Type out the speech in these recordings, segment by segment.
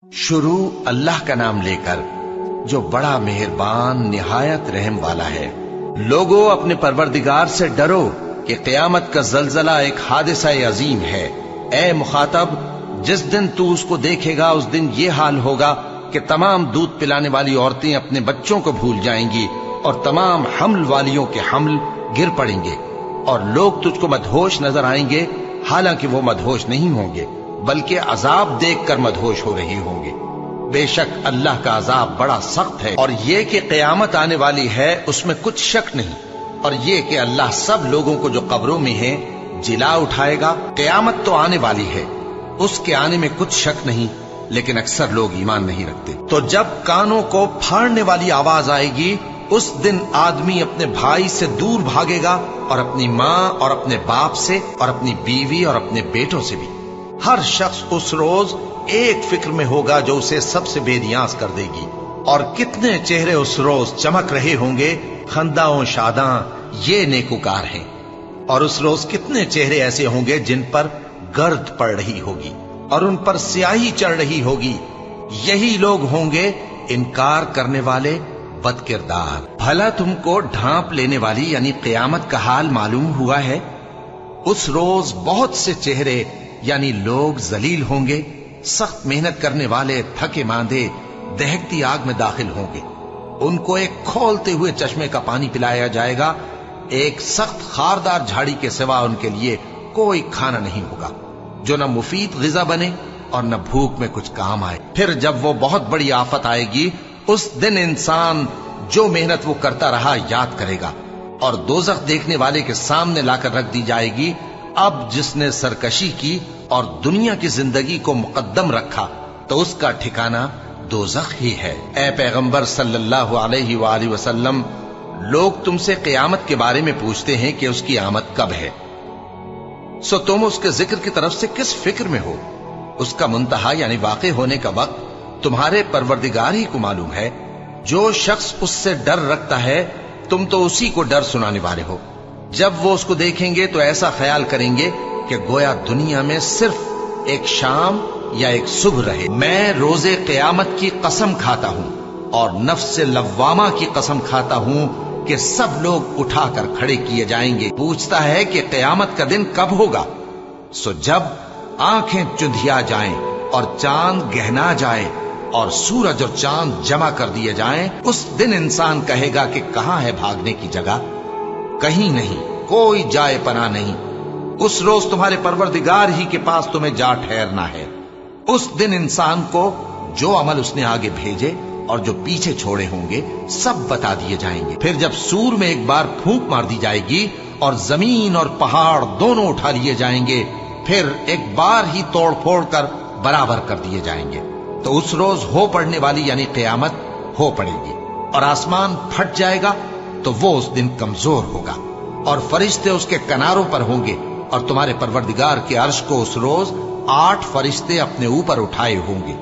शुरू अल्लाह का नाम लेकर जो बड़ा मेहरबान निहायत रहम वाला है। लोगों, अपने परवरदिगार से डरो कि क़यामत का जलजला एक हादिसा अजीम है। ए मुखातब, जिस दिन तू उसको देखेगा उस दिन ये हाल होगा कि तमाम दूध पिलाने वाली औरतें अपने बच्चों को भूल जाएंगी और तमाम हमल वालियों के हमल गिर पड़ेंगे और लोग तुझको मदहोश नजर आएंगे, हालांकि वो मदहोश नहीं होंगे बल्कि अजाब देखकर मदहोश हो रहे होंगे। बेशक अल्लाह का अजाब बड़ा सख्त है। और ये कि क़यामत आने वाली है उसमें कुछ शक नहीं, और ये कि अल्लाह सब लोगों को जो कब्रों में है जिला उठाएगा। क़यामत तो आने वाली है, उसके आने में कुछ शक नहीं, लेकिन अक्सर लोग ईमान नहीं रखते। तो जब कानों को फाड़ने वाली आवाज आएगी उस दिन आदमी अपने भाई से दूर भागेगा और अपनी माँ और अपने बाप से और अपनी बीवी और अपने बेटों से भी। हर शख्स उस रोज एक फिक्र में होगा जो उसे सबसे बेनियाज कर देगी। और कितने चेहरे उस रोज चमक रहे होंगे, खंदाओं शादां ये नेकुकार हैं। और उस रोज कितने चेहरे ऐसे होंगे जिन पर गर्द पड़ रही होगी और उन पर स्याही चढ़ रही होगी। यही लोग होंगे इनकार करने वाले बदकिरदार। भला तुमको ढांप लेने वाली यानी क़यामत का हाल मालूम हुआ है? उस रोज बहुत से चेहरे यानी लोग जलील होंगे, सख्त मेहनत करने वाले थके मांदे दहकती आग में दाखिल होंगे। उनको एक खोलते हुए चश्मे का पानी पिलाया जाएगा। एक सख्त खारदार झाड़ी के सिवा उनके लिए कोई खाना नहीं होगा जो न मुफीद ग़िज़ा बने और न भूख में कुछ काम आए। फिर जब वो बहुत बड़ी आफत आएगी उस दिन इंसान जो मेहनत वो करता रहा याद करेगा और दोज़ख देखने वाले के सामने लाकर रख दी जाएगी। अब जिसने सरकशी की और दुनिया की जिंदगी को मुकद्दम रखा तो उसका ठिकाना दोज़ख ही है। ए पैगंबर सल्लल्लाहु अलैहि वालैहि वसल्लम, लोग तुमसे क़यामत के बारे में पूछते हैं कि उसकी आमद कब है, सो तुम उसके जिक्र की तरफ से किस फिक्र में हो? उसका मुंतहा यानी वाक़े होने का वक्त तुम्हारे परवरदिगार ही को मालूम है। जो शख्स उससे डर रखता है तुम तो उसी को डर सुनाने वाले हो। जब वो उसको देखेंगे तो ऐसा ख्याल करेंगे कि गोया दुनिया में सिर्फ एक शाम या एक सुबह रहे। मैं रोजे क़यामत की कसम खाता हूं और नफ्स लव्वामा की कसम खाता हूं कि सब लोग उठाकर खड़े किए जाएंगे। पूछता है कि क़यामत का दिन कब होगा? सो जब आंखें चुंधिया जाएं और चांद गहना जाए और सूरज और चांद जमा कर दिए जाएं, उस दिन इंसान कहेगा कि कहां है भागने की जगह? कहीं नहीं, कोई जाए पना नहीं। उस रोज तुम्हारे परवरदिगार ही के पास तुम्हें जा ठहरना है। उस दिन इंसान को जो अमल उसने आगे भेजे और जो पीछे छोड़े होंगे सब बता दिए जाएंगे। फिर जब सूर में एक बार फूंक मार दी जाएगी और जमीन और पहाड़ दोनों उठा लिए जाएंगे, फिर एक बार ही तोड़ फोड़ कर बराबर कर दिए जाएंगे, तो उस रोज हो पड़ने वाली यानी क़यामत हो पड़ेगी और आसमान फट जाएगा तो वो उस दिन कमजोर होगा और फरिश्ते उसके किनारों पर होंगे और तुम्हारे परवरदिगार के अर्श को उस रोज 8 फरिश्ते अपने ऊपर उठाए होंगे।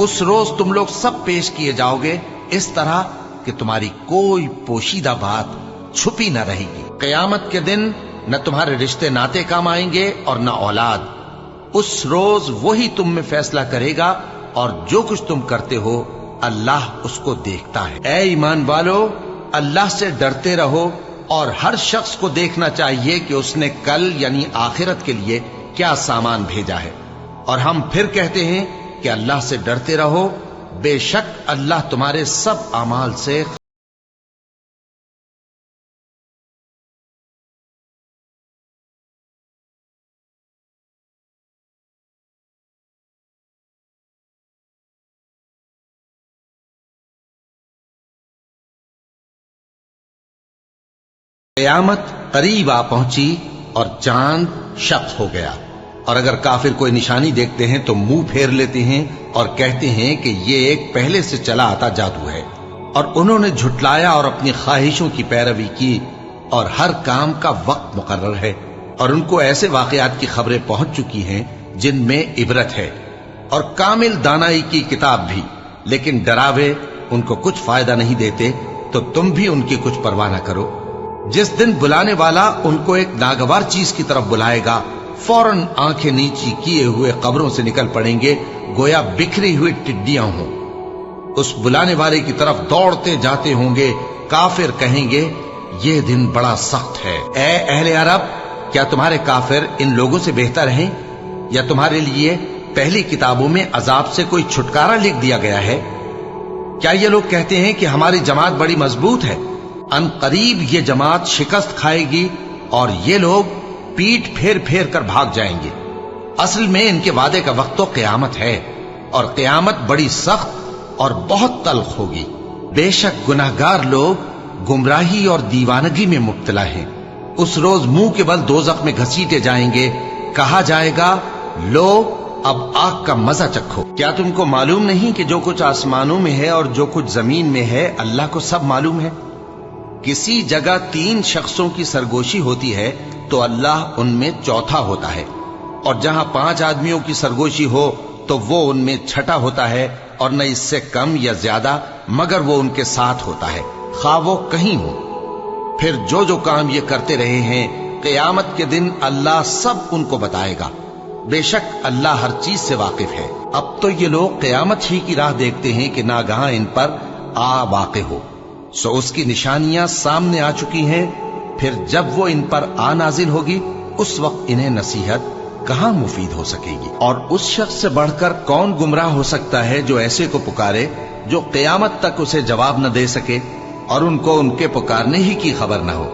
उस रोज तुम लोग सब पेश किए जाओगे इस तरह कि तुम्हारी कोई पोशीदा बात छुपी न रहेगी। क़यामत के दिन न तुम्हारे रिश्ते नाते काम आएंगे और न औलाद। उस रोज वही तुम में फैसला करेगा और जो कुछ तुम करते हो अल्लाह उसको देखता है। ऐ ईमान वालो, अल्लाह से डरते रहो और हर शख्स को देखना चाहिए कि उसने कल यानी आखिरत के लिए क्या सामान भेजा है। और हम फिर कहते हैं कि अल्लाह से डरते रहो, बेशक अल्लाह तुम्हारे सब अमाल से क़यामत करीब आ पहुंची और चांद शक हो गया। और अगर काफिर कोई निशानी देखते हैं तो मुंह फेर लेते हैं और कहते हैं कि ये एक पहले से चला आता जादू है। और उन्होंने झुटलाया और अपनी ख्वाहिशों की पैरवी की और हर काम का वक्त मुकर्रर है। और उनको ऐसे वाकयात की खबरें पहुंच चुकी हैं जिनमें इबरत है और कामिल दानाई की किताब भी, लेकिन डरावे उनको कुछ फायदा नहीं देते, तो तुम भी उनकी कुछ परवाह न करो। जिस दिन बुलाने वाला उनको एक नागवार चीज की तरफ बुलाएगा फौरन आंखें नीची किए हुए कब्रों से निकल पड़ेंगे, गोया बिखरी हुई टिड्डियां हों। उस बुलाने वाले की तरफ दौड़ते जाते होंगे। काफिर कहेंगे, ये दिन बड़ा सख्त है। ए अहले अरब, क्या तुम्हारे काफिर इन लोगों से बेहतर हैं? या तुम्हारे लिए पहली किताबों में अजाब से कोई छुटकारा लिख दिया गया है? क्या ये लोग कहते हैं कि हमारी जमात बड़ी मजबूत है? अन करीब ये जमात शिकस्त खाएगी और ये लोग पीठ फेर फेर कर भाग जाएंगे। असल में इनके वादे का वक्त तो क़यामत है, और क़यामत बड़ी सख्त और बहुत तल्ख होगी। बेशक गुनाहगार लोग गुमराही और दीवानगी में मुब्तला हैं। उस रोज मुंह के बल दोज़ख में घसीटे जाएंगे। कहा जाएगा, लो अब आग का मजा चखो। क्या तुमको मालूम नहीं कि जो कुछ आसमानों में है और जो कुछ जमीन में है, अल्लाह को सब मालूम है। किसी जगह 3 शख्सों की सरगोशी होती है तो अल्लाह उनमें चौथा होता है, और जहां 5 आदमियों की सरगोशी हो तो वो उनमें छठा होता है, और न इससे कम या ज्यादा, मगर वो उनके साथ होता है, खा वो कहीं हो। फिर जो जो काम ये करते रहे हैं, क़यामत के दिन अल्लाह सब उनको बताएगा। बेशक अल्लाह हर चीज से वाकिफ है। अब तो ये लोग क़यामत ही की राह देखते हैं कि नागहां इन पर आ वाक़े हो। सो उसकी निशानियां सामने आ चुकी हैं। फिर जब वो इन पर आ नाजिल होगी, उस वक्त इन्हें नसीहत कहां मुफीद हो सकेगी। और उस शख्स से बढ़कर कौन गुमराह हो सकता है जो ऐसे को पुकारे जो क़यामत तक उसे जवाब न दे सके और उनको उनके पुकारने ही की खबर न हो।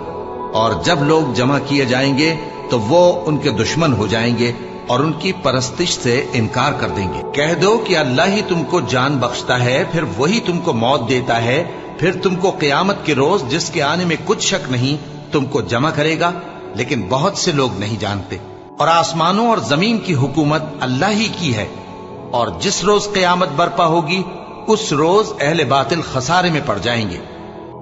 और जब लोग जमा किए जाएंगे तो वो उनके दुश्मन हो जाएंगे और उनकी परस्तिश से इनकार कर देंगे। कह दो कि अल्लाह ही तुमको जान बख्शता है, फिर वही तुमको मौत देता है, फिर तुमको क़यामत के रोज जिसके आने में कुछ शक नहीं तुमको जमा करेगा। लेकिन बहुत से लोग नहीं जानते। और आसमानों और जमीन की हुकूमत अल्लाह ही की है, और जिस रोज क़यामत बर्पा होगी उस रोज अहले बातिल खसारे में पड़ जाएंगे।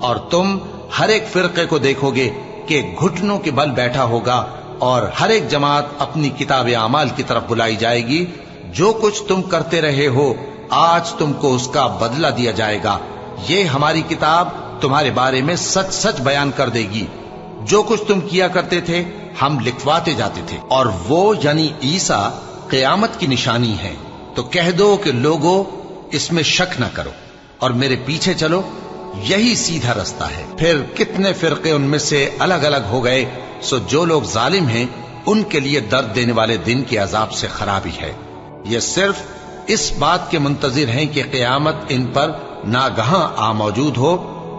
और तुम हर एक फिरके को देखोगे कि घुटनों के बल बैठा होगा, और हर एक जमात अपनी किताब आमाल की तरफ बुलाई जाएगी। जो कुछ तुम करते रहे हो, आज तुमको उसका बदला दिया जाएगा। ये हमारी किताब तुम्हारे बारे में सच सच बयान कर देगी। जो कुछ तुम किया करते थे हम लिखवाते जाते थे। और वो यानी ईसा क़यामत की निशानी है। तो कह दो कि लोगों, इसमें शक न करो और मेरे पीछे चलो, यही सीधा रास्ता है। फिर कितने फिरके उनमें से अलग अलग हो गए। सो जो लोग जालिम हैं उनके लिए दर्द देने वाले दिन के अजाब से खराबी है। ये सिर्फ इस बात के मुंतजिर हैं कि क़यामत इन पर नागहां आ मौजूद हो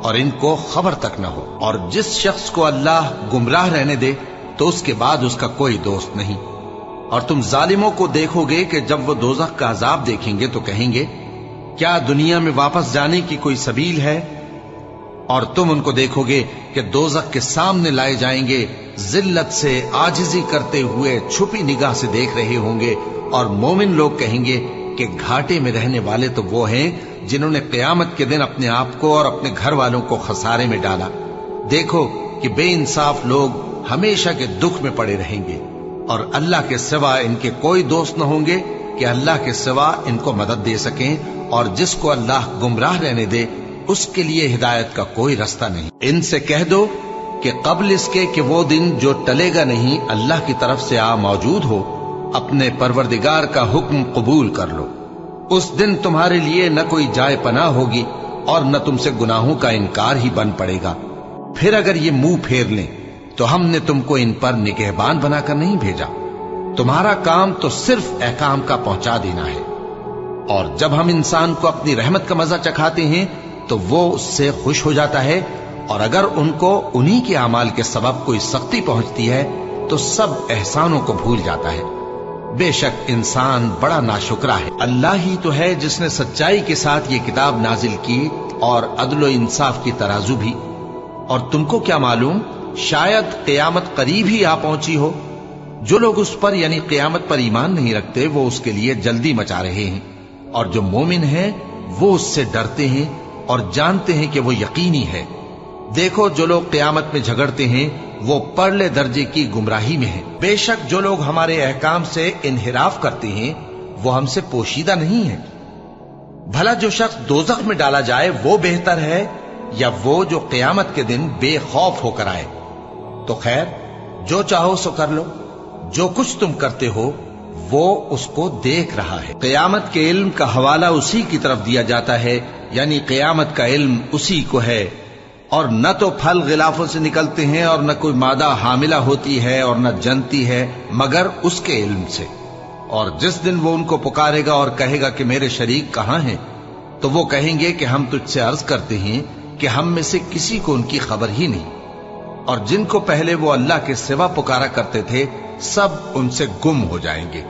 और इनको खबर तक न हो। और जिस शख्स को अल्लाह गुमराह रहने दे तो उसके बाद उसका कोई दोस्त नहीं। और तुम जालिमों को देखोगे कि जब वो दोज़ख का अजाब देखेंगे तो कहेंगे, क्या दुनिया में वापस जाने की कोई सबील है? और तुम उनको देखोगे कि दोज़ख के सामने लाए जाएंगे, जिल्लत से आजिजी करते हुए छुपी निगाह से देख रहे होंगे। और मोमिन लोग कहेंगे कि घाटे में रहने वाले तो वो हैं जिन्होंने क़यामत के दिन अपने आप को और अपने घर वालों को खसारे में डाला। देखो कि बेइंसाफ लोग हमेशा के दुख में पड़े रहेंगे, और अल्लाह के सिवा इनके कोई दोस्त न होंगे कि अल्लाह के सिवा इनको मदद दे सकें। और जिसको अल्लाह गुमराह रहने दे उसके लिए हिदायत का कोई रास्ता नहीं। इनसे कह दो कि कब्ल इसके कि वो दिन जो टलेगा नहीं अल्लाह की तरफ से आ मौजूद हो, अपने परवरदिगार का हुक्म कबूल कर लो। उस दिन तुम्हारे लिए न कोई जाए पनाह होगी और न तुमसे गुनाहों का इनकार ही बन पड़ेगा। फिर अगर ये मुंह फेर लें तो हमने तुमको इन पर निगहबान बनाकर नहीं भेजा। तुम्हारा काम तो सिर्फ अहकाम का पहुंचा देना है। और जब हम इंसान को अपनी रहमत का मजा चखाते हैं तो वो उससे खुश हो जाता है, और अगर उनको उन्हीं के अमाल के सबब कोई सख्ती पहुंचती है तो सब एहसानों को भूल जाता है। बेशक इंसान बड़ा नाशुक्रा है। अल्लाह ही तो है जिसने सच्चाई के साथ ये किताब नाजिल की और अदल इंसाफ की तराजू भी। और तुमको क्या मालूम, शायद क़यामत करीब ही आ पहुंची हो। जो लोग उस पर यानी क़यामत पर ईमान नहीं रखते वो उसके लिए जल्दी मचा रहे हैं, और जो मोमिन हैं वो उससे डरते हैं और जानते हैं कि वो यकीनी है। देखो, जो लोग क़यामत में झगड़ते हैं वो परले दर्जे की गुमराही में हैं। बेशक जो लोग हमारे अहकाम से इन्हिराफ करते हैं वो हमसे पोशीदा नहीं है। भला जो शख्स दोज़ख में डाला जाए वो बेहतर है या वो जो क़यामत के दिन बेखौफ होकर आए? तो खैर, जो चाहो सो कर लो। जो कुछ तुम करते हो वो उसको देख रहा है। क़यामत के इल्म का हवाला उसी की तरफ दिया जाता है, यानी क़यामत का इल्म उसी को है। और न तो फल गिलाफों से निकलते हैं और न कोई मादा हामिला होती है और न जनती है मगर उसके इल्म से। और जिस दिन वो उनको पुकारेगा और कहेगा कि मेरे शरीक कहाँ हैं, तो वो कहेंगे कि हम तुझसे अर्ज करते हैं कि हम में से किसी को उनकी खबर ही नहीं। और जिनको पहले वो अल्लाह के सिवा पुकारा करते थे सब उनसे गुम हो जाएंगे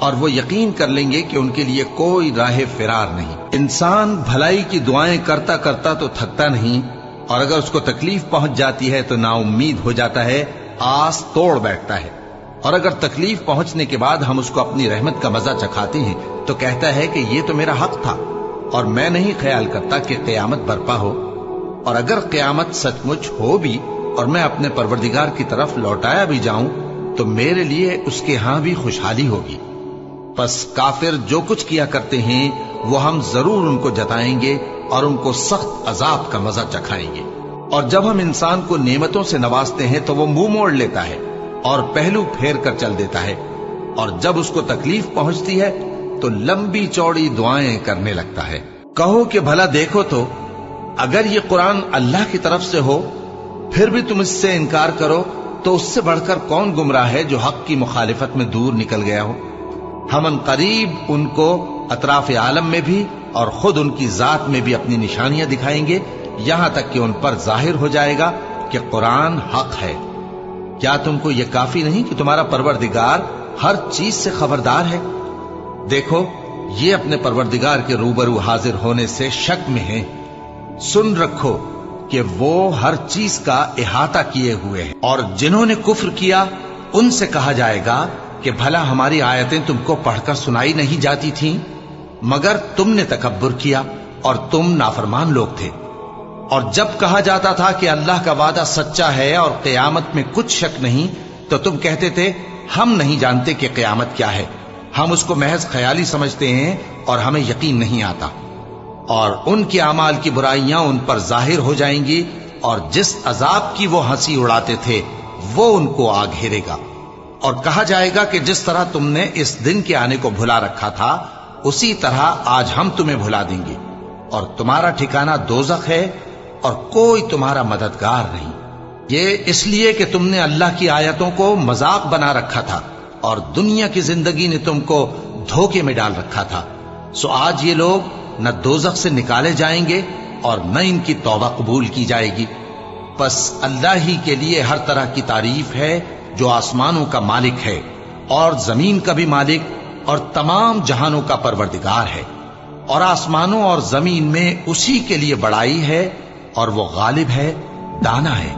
और वो यकीन कर लेंगे कि उनके लिए कोई राह फिरार नहीं। इंसान भलाई की दुआएं करता करता तो थकता नहीं, और अगर उसको तकलीफ पहुंच जाती है तो नाउम्मीद हो जाता है, आस तोड़ बैठता है। और अगर तकलीफ पहुंचने के बाद हम उसको अपनी रहमत का मजा चखाते हैं तो कहता है कि ये तो मेरा हक था और मैं नहीं ख्याल करता कि क़यामत बर्पा हो। और अगर क़यामत सचमुच हो भी और मैं अपने परवरदिगार की तरफ लौटाया भी जाऊं तो मेरे लिए उसके यहां भी खुशहाली होगी। बस काफिर जो कुछ किया करते हैं वो हम जरूर उनको जताएंगे और उनको सख्त अजाब का मजा चखाएंगे। और जब हम इंसान को नेमतों से नवाजते हैं तो वो मुंह मोड़ लेता है और पहलू फेर कर चल देता है, और जब उसको तकलीफ पहुंचती है तो लंबी चौड़ी दुआएं करने लगता है। कहो कि भला देखो तो, अगर ये कुरान अल्लाह की तरफ से हो फिर भी तुम इससे इनकार करो तो उससे बढ़कर कौन गुमराह है जो हक की मुखालिफत में दूर निकल गया हो। हम अनकरीब उनको अतराफ आलम में भी और खुद उनकी जात में भी अपनी निशानियां दिखाएंगे, यहां तक कि उन पर जाहिर हो जाएगा कि कुरान हक है। क्या तुमको यह काफी नहीं कि तुम्हारा परवरदिगार हर चीज से खबरदार है? देखो, ये अपने परवरदिगार के रूबरू हाजिर होने से शक में हैं। सुन रखो कि वो हर चीज का इहाता किए हुए हैं। और जिन्होंने कुफ्र किया उनसे कहा जाएगा कि भला हमारी आयतें तुमको पढ़कर सुनाई नहीं जाती थीं, मगर तुमने तकब्बुर किया और तुम नाफरमान लोग थे। और जब कहा जाता था कि अल्लाह का वादा सच्चा है और क़यामत में कुछ शक नहीं, तो तुम कहते थे हम नहीं जानते कि क़यामत क्या है, हम उसको महज ख्याली समझते हैं और हमें यकीन नहीं आता। और उनके अमाल की बुराइयां उन पर जाहिर हो जाएंगी और जिस अजाब की वो हंसी उड़ाते थे वो उनको आ घेरेगा। और कहा जाएगा कि जिस तरह तुमने इस दिन के आने को भुला रखा था उसी तरह आज हम तुम्हें भुला देंगे, और तुम्हारा ठिकाना दोज़ख है और कोई तुम्हारा मददगार नहीं। ये इसलिए कि तुमने अल्लाह की आयतों को मजाक बना रखा था और दुनिया की जिंदगी ने तुमको धोखे में डाल रखा था। सो आज ये लोग न दोज़ख से निकाले जाएंगे और न इनकी तौबा कबूल की जाएगी। बस अल्लाह ही के लिए हर तरह की तारीफ है जो आसमानों का मालिक है और जमीन का भी मालिक और तमाम जहानों का परवरदिगार है। और आसमानों और जमीन में उसी के लिए बड़ाई है और वो गालिब है, दाना है।